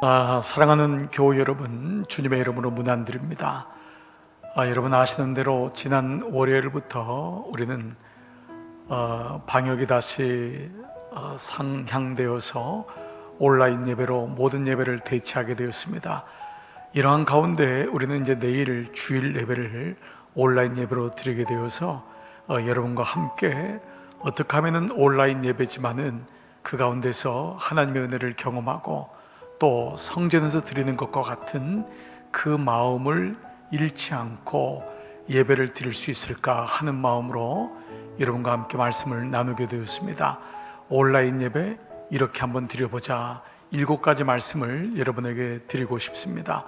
사랑하는 교우 여러분, 주님의 이름으로 문안드립니다. 여러분 아시는 대로 지난 월요일부터 우리는 방역이 다시 상향되어서 온라인 예배로 모든 예배를 대체하게 되었습니다. 이러한 가운데 우리는 이제 내일 주일 예배를 온라인 예배로 드리게 되어서 여러분과 함께 어떻게 하면은 온라인 예배지만은 그 가운데서 하나님의 은혜를 경험하고 또 성전에서 드리는 것과 같은 그 마음을 잃지 않고 예배를 드릴 수 있을까 하는 마음으로 여러분과 함께 말씀을 나누게 되었습니다. 온라인 예배 이렇게 한번 드려보자. 7가지 말씀을 여러분에게 드리고 싶습니다.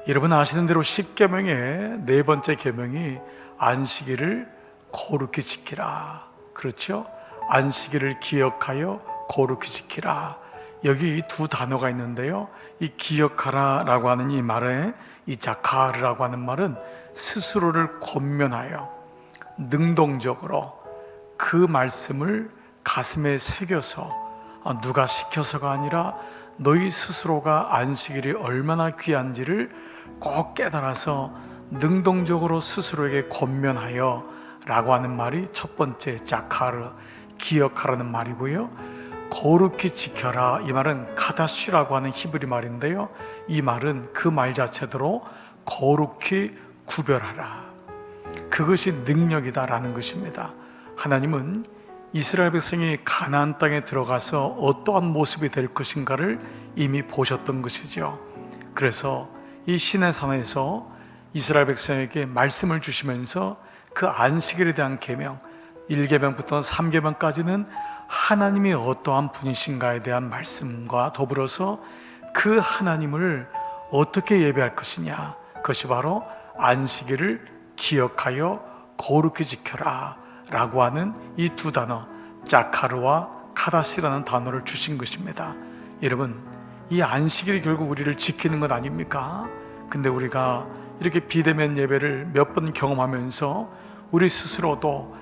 여러분 아시는 대로 10계명의 네 번째 계명이 안식일을 거룩히 지키라. 그렇죠? 안식일을 기억하여 거룩히 지키라. 여기 이 두 단어가 있는데요, 이 기억하라 라고 하는 이 말에 이 자카르라고 하는 말은 스스로를 권면하여 능동적으로 그 말씀을 가슴에 새겨서 누가 시켜서가 아니라 너희 스스로가 안식일이 얼마나 귀한지를 꼭 깨달아서 능동적으로 스스로에게 권면하여 라고 하는 말이 첫 번째 자카르, 기억하라는 말이고요. 거룩히 지켜라, 이 말은 카다시라고 하는 히브리 말인데요, 이 말은 그 말 자체대로 거룩히 구별하라, 그것이 능력이다 라는 것입니다. 하나님은 이스라엘 백성이 가나안 땅에 들어가서 어떠한 모습이 될 것인가를 이미 보셨던 것이죠. 그래서 이 시내산에서 이스라엘 백성에게 말씀을 주시면서 그 안식일에 대한 계명, 1계명부터 3계명까지는 하나님이 어떠한 분이신가에 대한 말씀과 더불어서 그 하나님을 어떻게 예배할 것이냐, 그것이 바로 안식일을 기억하여 거룩히 지켜라 라고 하는 이 두 단어, 자카르와 카다시라는 단어를 주신 것입니다. 여러분, 이 안식일이 결국 우리를 지키는 것 아닙니까? 근데 우리가 이렇게 비대면 예배를 몇 번 경험하면서 우리 스스로도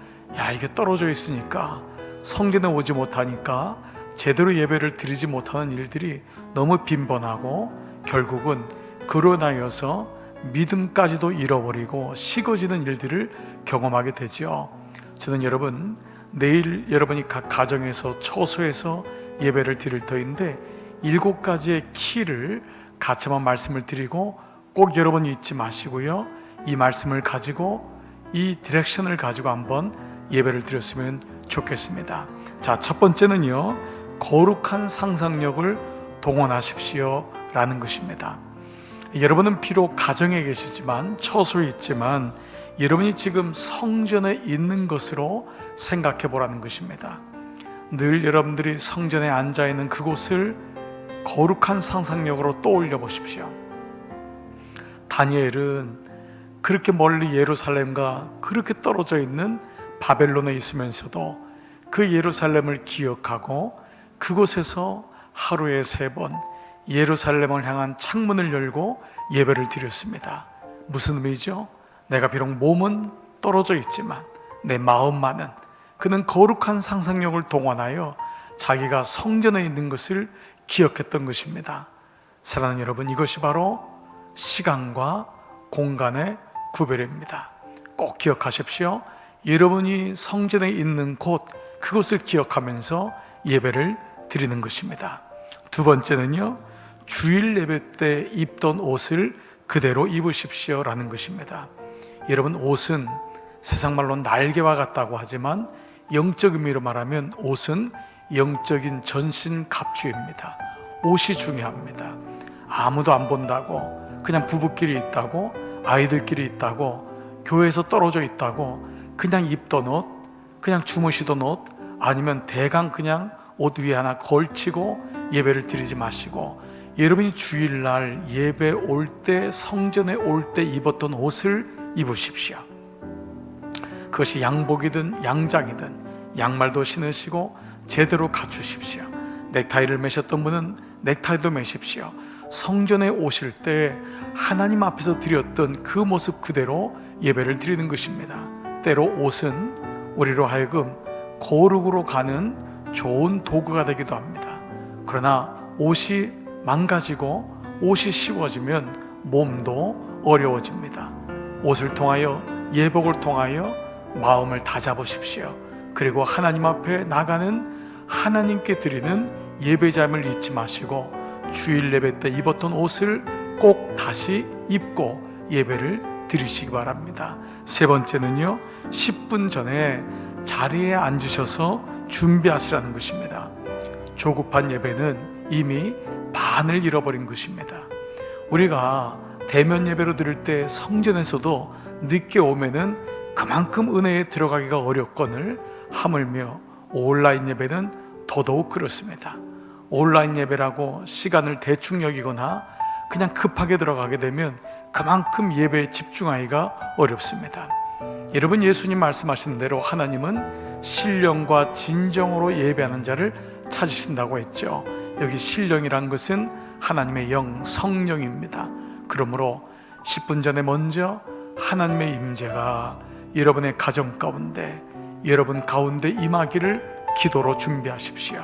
이게 떨어져 있으니까, 성전에 오지 못하니까 제대로 예배를 드리지 못하는 일들이 너무 빈번하고 결국은 그로 인하여서 믿음까지도 잃어버리고 식어지는 일들을 경험하게 되죠. 저는 여러분, 내일 여러분이 각 가정에서 처소에서 예배를 드릴 터인데 7가지의 키를 같이 한번 말씀을 드리고, 꼭 여러분이 잊지 마시고요, 이 말씀을 가지고 이 디렉션을 가지고 한번 예배를 드렸으면 좋겠습니다. 자, 첫 번째는요, 거룩한 상상력을 동원하십시오 라는 것입니다. 여러분은 비록 가정에 계시지만, 처소에 있지만 여러분이 지금 성전에 있는 것으로 생각해 보라는 것입니다. 늘 여러분들이 성전에 앉아 있는 그곳을 거룩한 상상력으로 떠올려 보십시오. 다니엘은 그렇게 멀리 예루살렘과 그렇게 떨어져 있는 바벨론에 있으면서도 그 예루살렘을 기억하고 그곳에서 하루에 3번 예루살렘을 향한 창문을 열고 예배를 드렸습니다. 무슨 의미죠? 내가 비록 몸은 떨어져 있지만 내 마음만은, 그는 거룩한 상상력을 동원하여 자기가 성전에 있는 것을 기억했던 것입니다. 사랑하는 여러분, 이것이 바로 시간과 공간의 구별입니다. 꼭 기억하십시오. 여러분이 성전에 있는 곳, 그것을 기억하면서 예배를 드리는 것입니다. 두 번째는요, 주일 예배 때 입던 옷을 그대로 입으십시오 라는 것입니다. 여러분, 옷은 세상 말로 날개와 같다고 하지만 영적 의미로 말하면 옷은 영적인 전신 갑주입니다. 옷이 중요합니다. 아무도 안 본다고, 그냥 부부끼리 있다고, 아이들끼리 있다고, 교회에서 떨어져 있다고 그냥 입던 옷, 그냥 주무시던 옷, 아니면 대강 그냥 옷 위에 하나 걸치고 예배를 드리지 마시고, 여러분이 주일날 예배 올 때, 성전에 올 때 입었던 옷을 입으십시오. 그것이 양복이든 양장이든 양말도 신으시고 제대로 갖추십시오. 넥타이를 매셨던 분은 넥타이도 매십시오. 성전에 오실 때 하나님 앞에서 드렸던 그 모습 그대로 예배를 드리는 것입니다. 때로 옷은 우리로 하여금 거룩으로 가는 좋은 도구가 되기도 합니다. 그러나 옷이 망가지고 옷이 시워지면 몸도 어려워집니다. 옷을 통하여, 예복을 통하여 마음을 다잡으십시오. 그리고 하나님 앞에 나가는, 하나님께 드리는 예배잠을 잊지 마시고 주일 예배 때 입었던 옷을 꼭 다시 입고 예배를 드리시기 바랍니다. 세 번째는요, 10분 전에 자리에 앉으셔서 준비하시라는 것입니다. 조급한 예배는 이미 반을 잃어버린 것입니다. 우리가 대면 예배로 드릴 때 성전에서도 늦게 오면은 그만큼 은혜에 들어가기가 어렵거늘 하물며 온라인 예배는 더더욱 그렇습니다. 온라인 예배라고 시간을 대충 여기거나 그냥 급하게 들어가게 되면 그만큼 예배에 집중하기가 어렵습니다. 여러분, 예수님 말씀하신 대로 하나님은 신령과 진정으로 예배하는 자를 찾으신다고 했죠. 여기 신령이란 것은 하나님의 영, 성령입니다. 그러므로 10분 전에 먼저 하나님의 임재가 여러분의 가정 가운데, 여러분 가운데 임하기를 기도로 준비하십시오.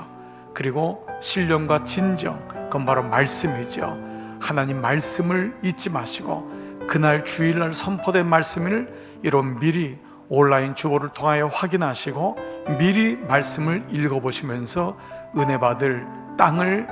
그리고 신령과 진정, 그건 바로 말씀이죠. 하나님 말씀을 잊지 마시고 그날 주일날 선포된 말씀을 여러분 미리 온라인 주보를 통하여 확인하시고 미리 말씀을 읽어보시면서 은혜 받을 땅을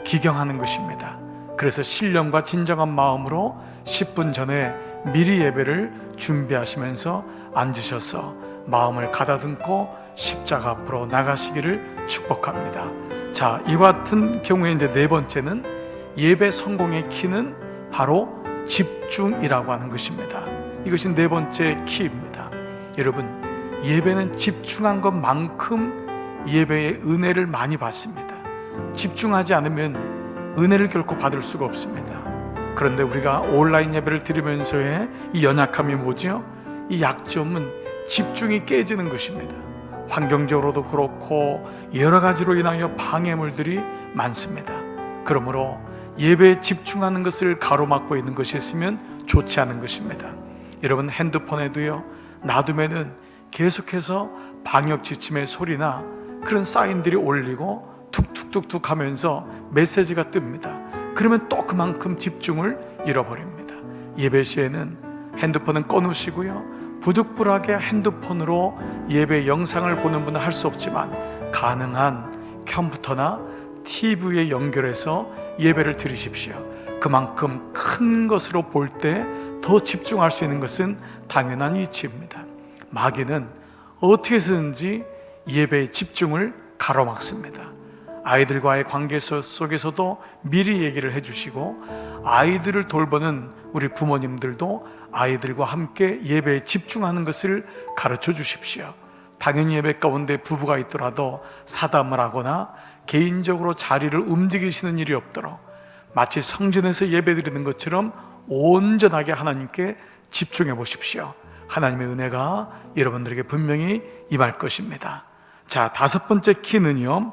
기경하는 것입니다. 그래서 신령과 진정한 마음으로 10분 전에 미리 예배를 준비하시면서 앉으셔서 마음을 가다듬고 십자가 앞으로 나가시기를 축복합니다. 자, 이와 같은 경우에 이제 네 번째는 예배 성공의 키는 바로 집중이라고 하는 것입니다. 이것이 네 번째 키입니다. 여러분, 예배는 집중한 것만큼 예배의 은혜를 많이 받습니다. 집중하지 않으면 은혜를 결코 받을 수가 없습니다. 그런데 우리가 온라인 예배를 드리면서의 이 연약함이 뭐죠? 이 약점은 집중이 깨지는 것입니다. 환경적으로도 그렇고 여러 가지로 인하여 방해물들이 많습니다. 그러므로 예배에 집중하는 것을 가로막고 있는 것이 있으면 좋지 않은 것입니다. 여러분, 핸드폰에도요, 놔두면은 계속해서 방역 지침의 소리나 그런 사인들이 올리고 툭툭툭툭 하면서 메시지가 뜹니다. 그러면 또 그만큼 집중을 잃어버립니다. 예배 시에는 핸드폰은 꺼놓으시고요, 부득불하게 핸드폰으로 예배 영상을 보는 분은 할 수 없지만 가능한 컴퓨터나 TV에 연결해서 예배를 드리십시오. 그만큼 큰 것으로 볼 때 더 집중할 수 있는 것은 당연한 이치입니다. 마귀는 어떻게 해서든지 예배의 집중을 가로막습니다. 아이들과의 관계 속에서도 미리 얘기를 해주시고, 아이들을 돌보는 우리 부모님들도 아이들과 함께 예배에 집중하는 것을 가르쳐 주십시오. 당연히 예배 가운데 부부가 있더라도 사담을 하거나 개인적으로 자리를 움직이시는 일이 없도록 마치 성전에서 예배드리는 것처럼 온전하게 하나님께 집중해 보십시오. 하나님의 은혜가 여러분들에게 분명히 임할 것입니다. 자, 다섯 번째 키는요,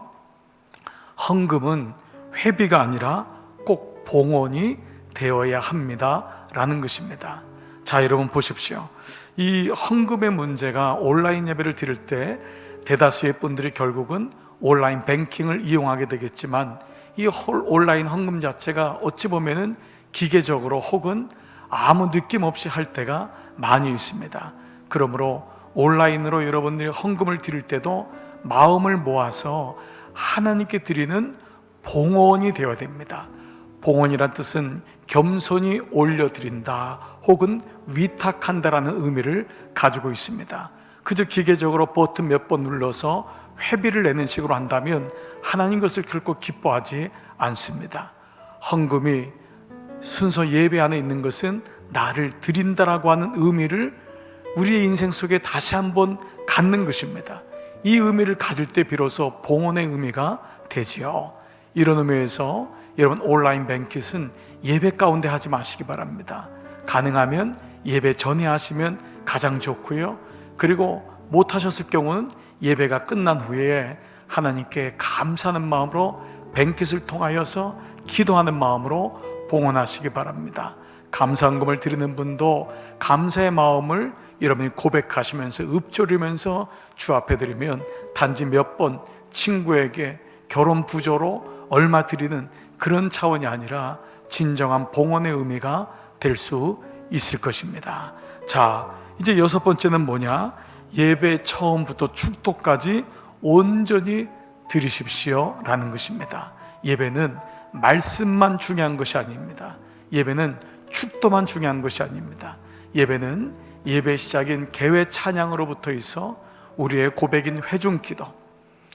헌금은 회비가 아니라 꼭 봉헌이 되어야 합니다 라는 것입니다. 자, 여러분 보십시오. 이 헌금의 문제가 온라인 예배를 드릴 때 대다수의 분들이 결국은 온라인 뱅킹을 이용하게 되겠지만, 이 온라인 헌금 자체가 어찌 보면은 기계적으로 혹은 아무 느낌 없이 할 때가 많이 있습니다. 그러므로 온라인으로 여러분들이 헌금을 드릴 때도 마음을 모아서 하나님께 드리는 봉헌이 되어야 됩니다. 봉헌이란 뜻은 겸손히 올려드린다 혹은 위탁한다라는 의미를 가지고 있습니다. 그저 기계적으로 버튼 몇 번 눌러서 회비를 내는 식으로 한다면 하나님 것을 결코 기뻐하지 않습니다. 헌금이 순서 예배 안에 있는 것은 나를 드린다라고 하는 의미를 우리의 인생 속에 다시 한번 갖는 것입니다. 이 의미를 가질 때 비로소 봉헌의 의미가 되지요. 이런 의미에서 여러분, 온라인 뱅킷은 예배 가운데 하지 마시기 바랍니다. 가능하면 예배 전에 하시면 가장 좋고요, 그리고 못하셨을 경우는 예배가 끝난 후에 하나님께 감사하는 마음으로 뱅킷을 통하여서 기도하는 마음으로 봉헌하시기 바랍니다. 감사헌금을 드리는 분도 감사의 마음을 여러분이 고백하시면서 읊조리면서 주 앞에 드리면 단지 몇 번 친구에게 결혼 부조로 얼마 드리는 그런 차원이 아니라 진정한 봉헌의 의미가 될 수 있을 것입니다. 자, 이제 여섯 번째는 뭐냐? 예배 처음부터 축도까지 온전히 드리십시오 라는 것입니다. 예배는 말씀만 중요한 것이 아닙니다. 예배는 축도만 중요한 것이 아닙니다. 예배는 예배 시작인 개회 찬양으로부터 있어 우리의 고백인 회중기도,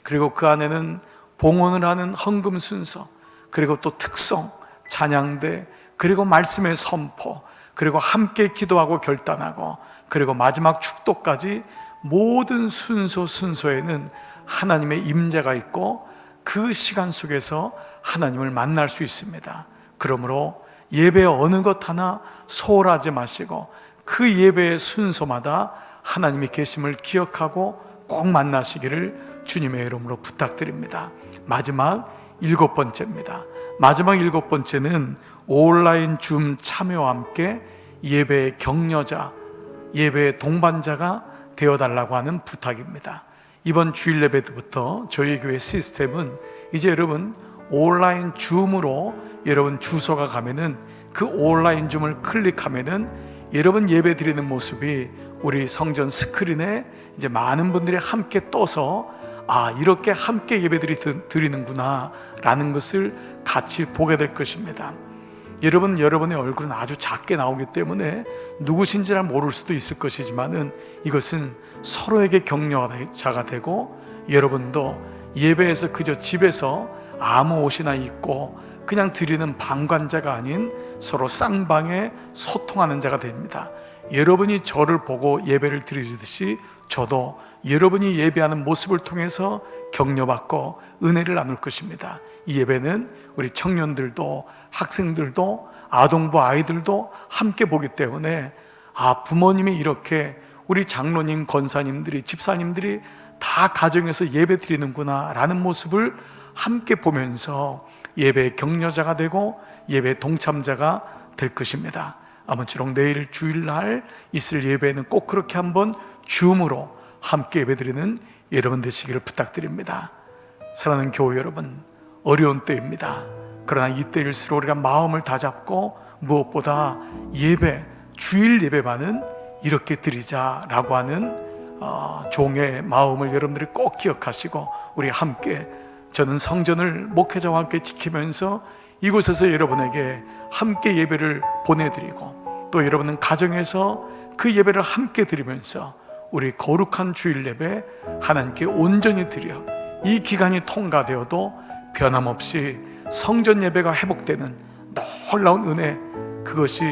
그리고 그 안에는 봉헌을 하는 헌금 순서, 그리고 또 특성, 찬양대, 그리고 말씀의 선포, 그리고 함께 기도하고 결단하고, 그리고 마지막 축도까지 모든 순서에는 하나님의 임재가 있고 그 시간 속에서 하나님을 만날 수 있습니다. 그러므로 예배 어느 것 하나 소홀하지 마시고 그 예배의 순서마다 하나님이 계심을 기억하고 꼭 만나시기를 주님의 이름으로 부탁드립니다. 마지막 일곱 번째입니다. 마지막 일곱 번째는 온라인 줌 참여와 함께 예배의 격려자, 예배의 동반자가 되어달라고 하는 부탁입니다. 이번 주일 예배부터 저희 교회 시스템은 이제 여러분 온라인 줌으로 여러분 주소가 가면은 그 온라인 줌을 클릭하면은 여러분 예배 드리는 모습이 우리 성전 스크린에 이제 많은 분들이 함께 떠서 이렇게 함께 예배 드리는구나 라는 것을 같이 보게 될 것입니다. 여러분의 얼굴은 아주 작게 나오기 때문에 누구신지를 모를 수도 있을 것이지만은 이것은 서로에게 격려자가 되고, 여러분도 예배에서 그저 집에서 아무 옷이나 입고 그냥 드리는 방관자가 아닌 서로 쌍방에 소통하는 자가 됩니다. 여러분이 저를 보고 예배를 드리듯이 저도 여러분이 예배하는 모습을 통해서 격려받고 은혜를 나눌 것입니다. 이 예배는 우리 청년들도 학생들도 아동부 아이들도 함께 보기 때문에 부모님이 이렇게 우리 장로님, 권사님들이, 집사님들이 다 가정에서 예배 드리는구나 라는 모습을 함께 보면서 예배의 격려자가 되고 예배의 동참자가 될 것입니다. 아무쪼록 내일 주일날 있을 예배는 꼭 그렇게 한번 줌으로 함께 예배드리는 여러분 되시기를 부탁드립니다. 사랑하는 교회 여러분, 어려운 때입니다. 그러나 이때일수록 우리가 마음을 다잡고 무엇보다 주일 예배만은 이렇게 드리자라고 하는 종의 마음을 여러분들이 꼭 기억하시고 우리 함께, 저는 성전을 목회자와 함께 지키면서 이곳에서 여러분에게 함께 예배를 보내드리고 또 여러분은 가정에서 그 예배를 함께 드리면서 우리 거룩한 주일 예배 하나님께 온전히 드려 이 기간이 통과되어도 변함없이 성전 예배가 회복되는 놀라운 은혜, 그것이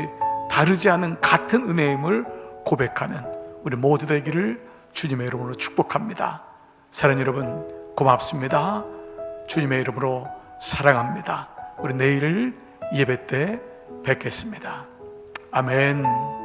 다르지 않은 같은 은혜임을 고백하는 우리 모두 되기를 주님의 이름으로 축복합니다. 사랑하는 여러분, 고맙습니다. 주님의 이름으로 사랑합니다. 우리 내일 예배 때 뵙겠습니다. 아멘.